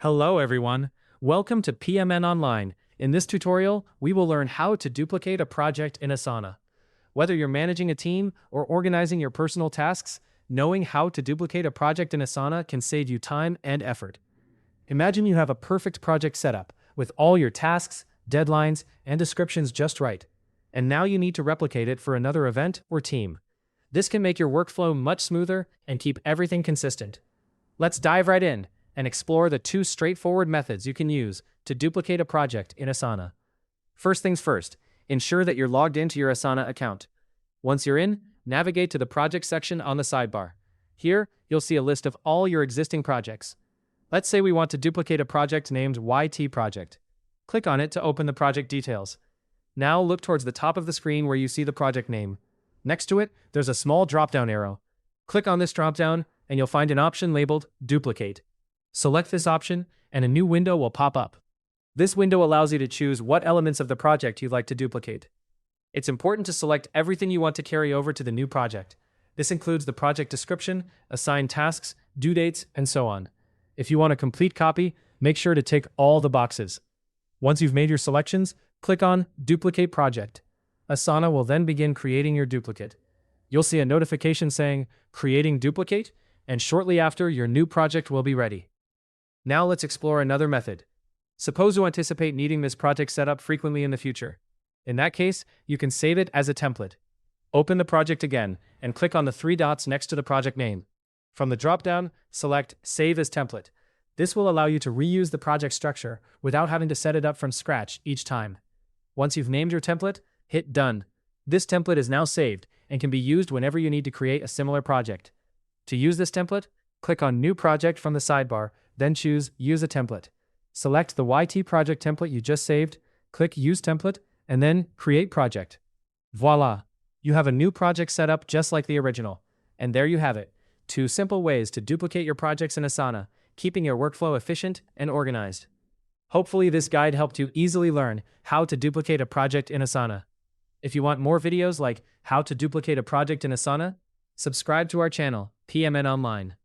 Hello everyone, welcome to PMN Online. In this tutorial, we will learn how to duplicate a project in Asana. Whether you're managing a team or organizing your personal tasks, knowing how to duplicate a project in Asana can save you time and effort. Imagine you have a perfect project setup with all your tasks, deadlines, and descriptions just right. And now you need to replicate it for another event or team. This can make your workflow much smoother and keep everything consistent. Let's dive right in and explore the two straightforward methods you can use to duplicate a project in Asana. First things first, ensure that you're logged into your Asana account. Once you're in, navigate to the project section on the sidebar. Here, you'll see a list of all your existing projects. Let's say we want to duplicate a project named YT project. Click on it to open the project details. Now look towards the top of the screen where you see the project name. Next to it, there's a small drop-down arrow. Click on this drop-down and you'll find an option labeled Duplicate. Select this option and a new window will pop up. This window allows you to choose what elements of the project you'd like to duplicate. It's important to select everything you want to carry over to the new project. This includes the project description, assigned tasks, due dates, and so on. If you want a complete copy, make sure to tick all the boxes. Once you've made your selections, click on Duplicate Project. Asana will then begin creating your duplicate. You'll see a notification saying, Creating Duplicate, and shortly after, your new project will be ready. Now let's explore another method. Suppose you anticipate needing this project set up frequently in the future. In that case, you can save it as a template. Open the project again and click on the three dots next to the project name. From the drop-down, select Save as Template. This will allow you to reuse the project structure without having to set it up from scratch each time. Once you've named your template, hit Done. This template is now saved and can be used whenever you need to create a similar project. To use this template, click on New Project from the sidebar, then choose Use a Template. Select the YT project template you just saved, click Use Template, and then Create Project. Voila! You have a new project set up just like the original. And there you have it. Two simple ways to duplicate your projects in Asana, keeping your workflow efficient and organized. Hopefully this guide helped you easily learn how to duplicate a project in Asana. If you want more videos like how to duplicate a project in Asana, subscribe to our channel, PMN Online.